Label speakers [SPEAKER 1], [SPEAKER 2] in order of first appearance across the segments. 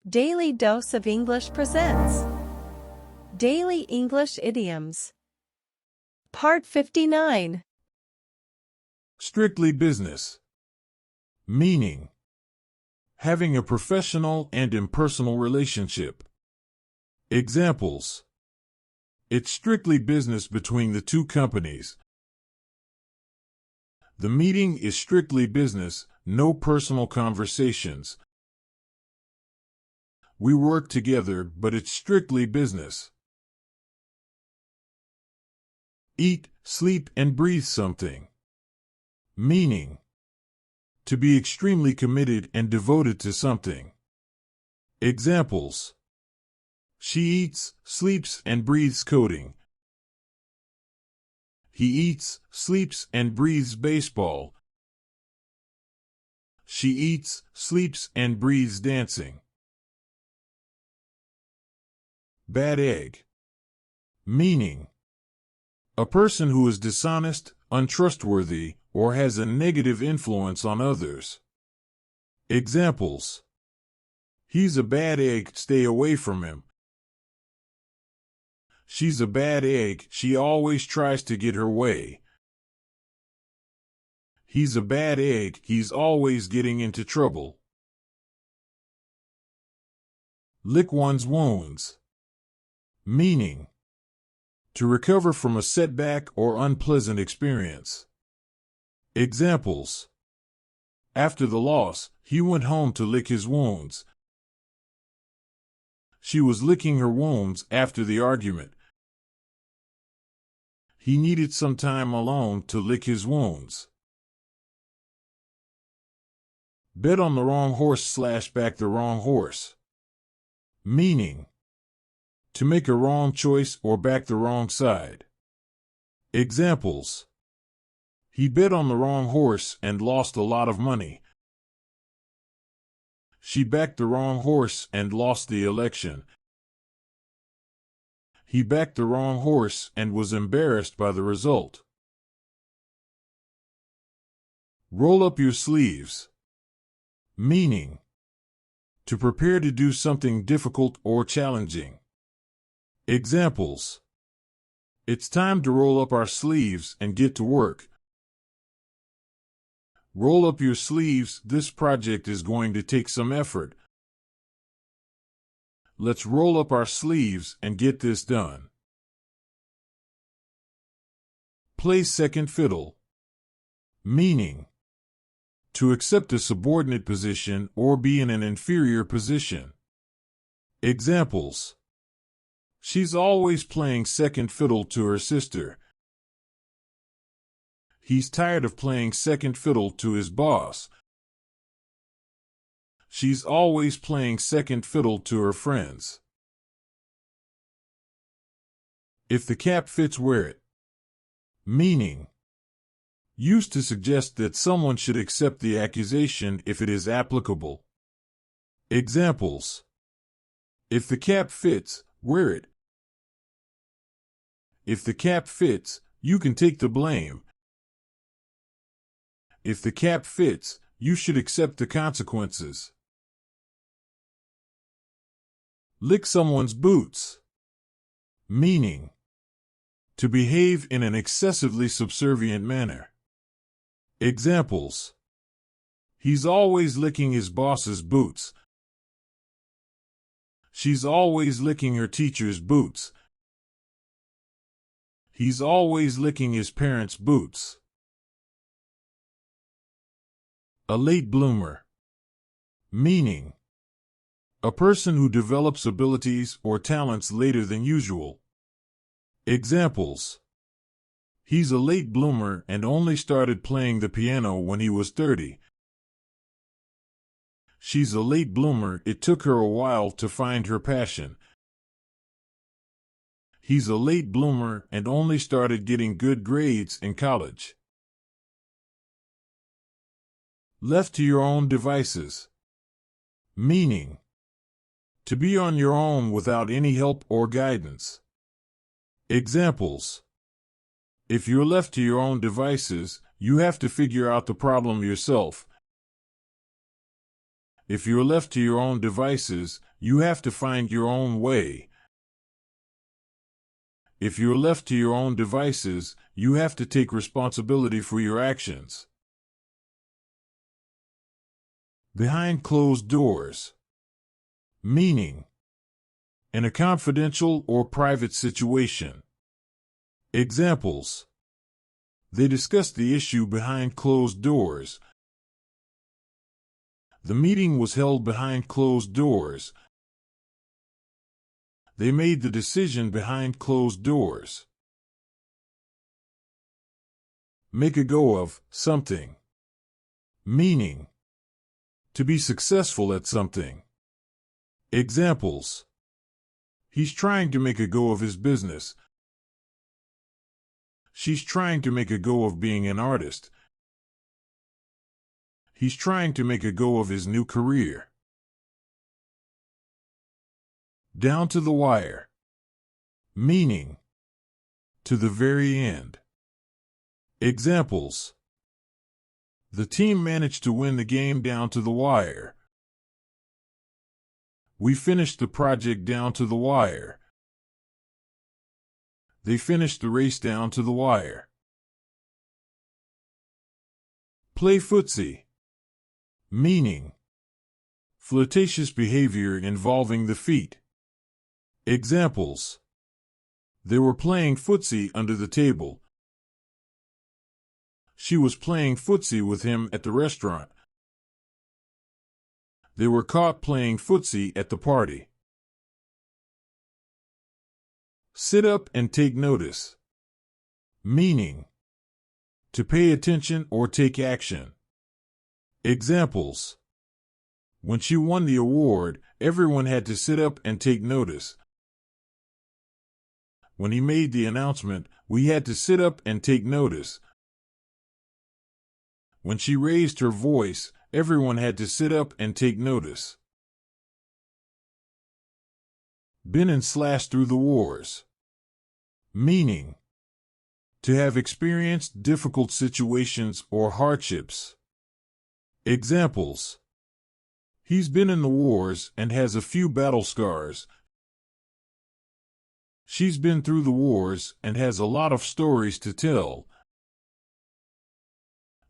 [SPEAKER 1] Daily Dose of English presents Daily English Idioms. Part 59.
[SPEAKER 2] Strictly business. Meaning: having a professional and impersonal relationship. Examples: it's strictly business between the two companies. The meeting is strictly business, no personal conversations. We work together, but it's strictly business. Eat, sleep, and breathe something. Meaning: to be extremely committed and devoted to something. Examples: she eats, sleeps, and breathes coding. He eats, sleeps, and breathes baseball. She eats, sleeps, and breathes dancing. Bad egg. Meaning: a person who is dishonest, untrustworthy, or has a negative influence on others. Examples: he's a bad egg, stay away from him. She's a bad egg, she always tries to get her way. He's a bad egg, he's always getting into trouble. Lick one's wounds. Meaning: to recover from a setback or unpleasant experience. Examples: after the loss, he went home to lick his wounds. She was licking her wounds after the argument. He needed some time alone to lick his wounds. Bet on the wrong horse / back the wrong horse. Meaning: to make a wrong choice or back the wrong side. Examples: he bet on the wrong horse and lost a lot of money. She backed the wrong horse and lost the election. He backed the wrong horse and was embarrassed by the result. Roll up your sleeves. Meaning: to prepare to do something difficult or challenging. Examples: it's time to roll up our sleeves and get to work. Roll up your sleeves, this project is going to take some effort. Let's roll up our sleeves and get this done. Play second fiddle. Meaning: to accept a subordinate position or be in an inferior position. Examples: she's always playing second fiddle to her sister. He's tired of playing second fiddle to his boss. She's always playing second fiddle to her friends. If the cap fits, wear it. Meaning: used to suggest that someone should accept the accusation if it is applicable. Examples: if the cap fits, wear it. If the cap fits, you can take the blame. If the cap fits, you should accept the consequences. Lick someone's boots. Meaning: to behave in an excessively subservient manner. Examples: he's always licking his boss's boots. She's always licking her teacher's boots. He's always licking his parents' boots. A late bloomer. Meaning: a person who develops abilities or talents later than usual. Examples: he's a late bloomer and only started playing the piano when he was 30. She's a late bloomer, it took her a while to find her passion. He's a late bloomer and only started getting good grades in college. Left to your own devices. Meaning: to be on your own without any help or guidance. Examples: if you're left to your own devices, you have to figure out the problem yourself. If you're left to your own devices, you have to find your own way. If you're left to your own devices, you have to take responsibility for your actions. Behind closed doors. Meaning, in a confidential or private situation. Examples: they discussed the issue behind closed doors. The meeting was held behind closed doors. They made the decision behind closed doors. Make a go of something. Meaning, to be successful at something. Examples: he's trying to make a go of his business. She's trying to make a go of being an artist. He's trying to make a go of his new career. Down to the wire. Meaning, to the very end. Examples: the team managed to win the game down to the wire. We finished the project down to the wire. They finished the race down to the wire. Play footsie. Meaning, flirtatious behavior involving the feet. Examples: they were playing footsie under the table. She was playing footsie with him at the restaurant. They were caught playing footsie at the party. Sit up and take notice. Meaning, to pay attention or take action. Examples: when she won the award, everyone had to sit up and take notice. When he made the announcement, we had to sit up and take notice. When she raised her voice, everyone had to sit up and take notice. Been and slashed through the wars. Meaning, to have experienced difficult situations or hardships. Examples: he's been in the wars and has a few battle scars. She's been through the wars and has a lot of stories to tell.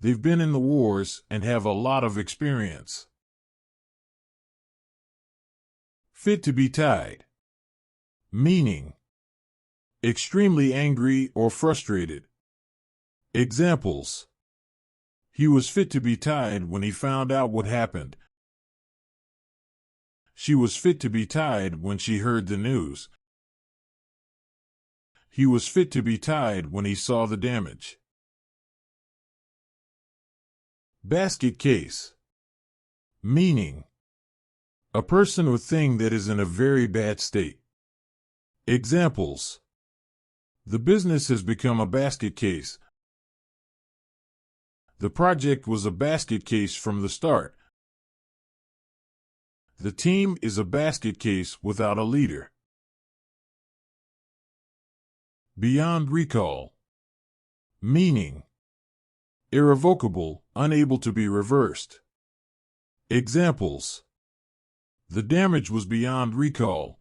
[SPEAKER 2] They've been in the wars and have a lot of experience. Fit to be tied. Meaning, extremely angry or frustrated. Examples: he was fit to be tied when he found out what happened. She was fit to be tied when she heard the news. He was fit to be tied when he saw the damage. Basket case. Meaning, a person or thing that is in a very bad state. Examples: the business has become a basket case. The project was a basket case from the start. The team is a basket case without a leader. Beyond recall. Meaning, irrevocable, unable to be reversed. Examples: the damage was beyond recall.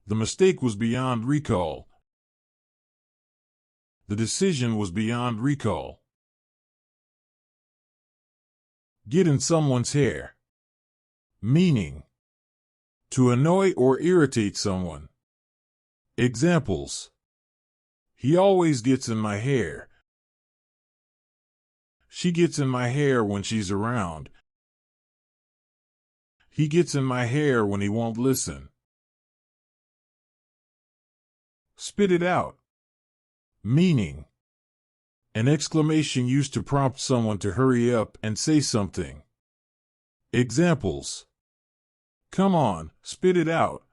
[SPEAKER 2] The mistake was beyond recall. The decision was beyond recall. Get in someone's hair. Meaning, to annoy or irritate someone. Examples: he always gets in my hair. She gets in my hair when she's around. He gets in my hair when he won't listen. Spit it out. Meaning, an exclamation used to prompt someone to hurry up and say something. Examples: come on, spit it out.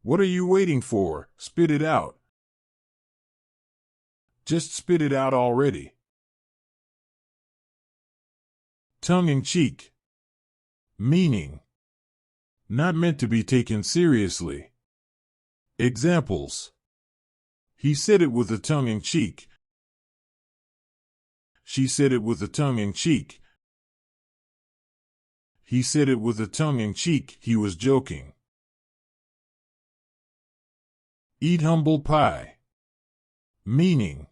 [SPEAKER 2] What are you waiting for? Spit it out. Just spit it out already. Tongue-in-cheek. Meaning, not meant to be taken seriously. Examples: he said it with a tongue-in-cheek. She said it with a tongue-in-cheek. He said it with a tongue-in-cheek, he was joking. Eat humble pie. Meaning: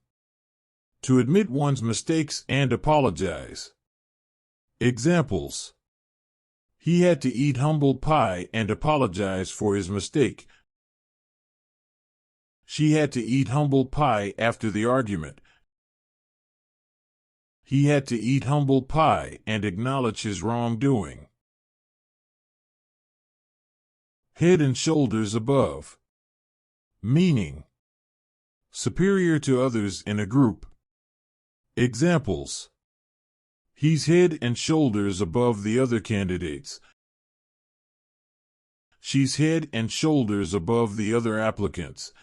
[SPEAKER 2] to admit one's mistakes and apologize. Examples: he had to eat humble pie and apologize for his mistake. She had to eat humble pie after the argument. He had to eat humble pie and acknowledge his wrongdoing. Head and shoulders above. Meaning: superior to others in a group. Examples: he's head and shoulders above the other candidates. She's head and shoulders above the other applicants.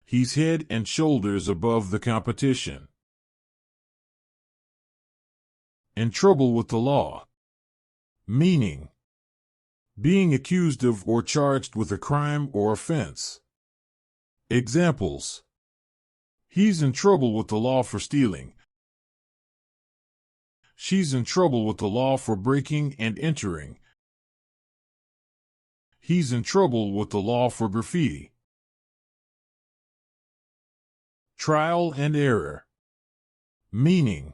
[SPEAKER 2] He's head and shoulders above the competition. In trouble with the law. Meaning: being accused of or charged with a crime or offense. Examples: he's in trouble with the law for stealing. She's in trouble with the law for breaking and entering. He's in trouble with the law for graffiti. Trial and error. Meaning: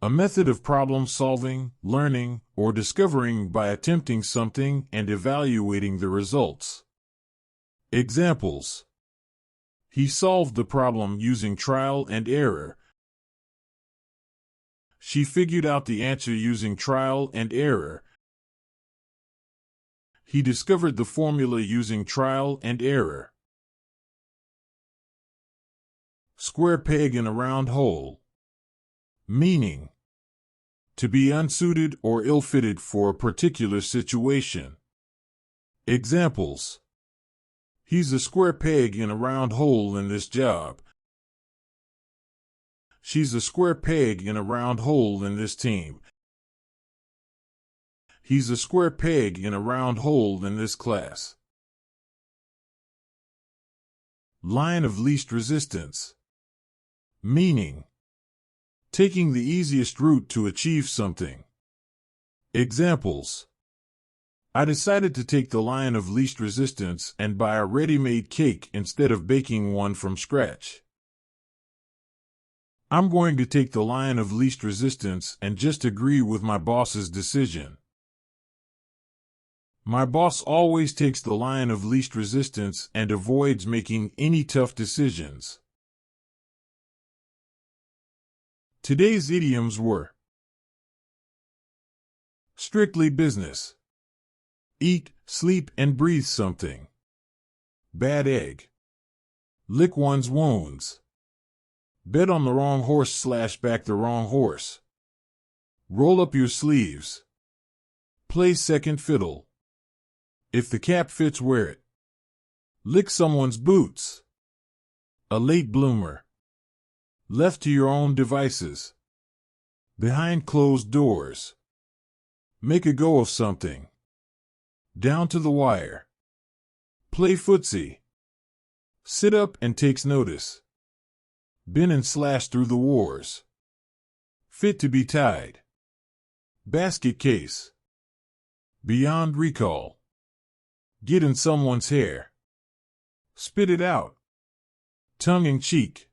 [SPEAKER 2] a method of problem solving, learning, or discovering by attempting something and evaluating the results. Examples: he solved the problem using trial and error. She figured out the answer using trial and error. He discovered the formula using trial and error. Square peg in a round hole. Meaning: to be unsuited or ill-fitted for a particular situation. Examples: he's a square peg in a round hole in this job. She's a square peg in a round hole in this team. He's a square peg in a round hole in this class. Line of least resistance. Meaning: taking the easiest route to achieve something. Examples: I decided to take the line of least resistance and buy a ready-made cake instead of baking one from scratch. I'm going to take the line of least resistance and just agree with my boss's decision. My boss always takes the line of least resistance and avoids making any tough decisions. Today's idioms were: strictly business. Eat, sleep, and breathe something. Bad egg. Lick one's wounds. Bet on the wrong horse / back the wrong horse. Roll up your sleeves. Play second fiddle. If the cap fits, wear it. Lick someone's boots. A late bloomer. Left to your own devices. Behind closed doors. Make a go of something. Down to the wire. Play footsie. Sit up and takes notice. Been and slashed through the wars. Fit to be tied. Basket case. Beyond recall. Get in someone's hair. Spit it out. Tongue in cheek.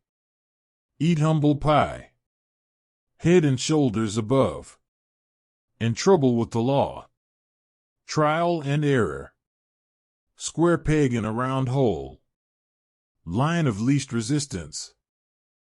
[SPEAKER 2] Eat humble pie. Head and shoulders above. In trouble with the law. Trial and error. Square peg in a round hole. Line of least resistance.